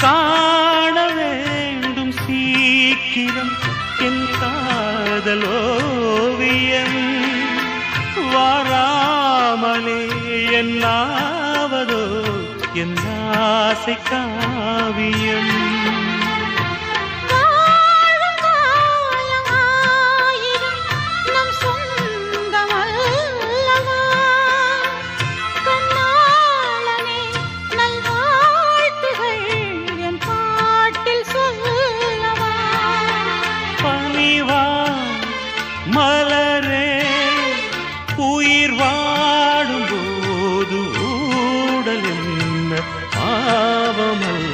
காண வேண்டும் சீக்கிரம் என் காதலோவியம் வாராமலே என்னாவதோ என் ஆசை காவியம் மலரே உயிர் வாடும் போது ஊடல் என்ன பாவமல்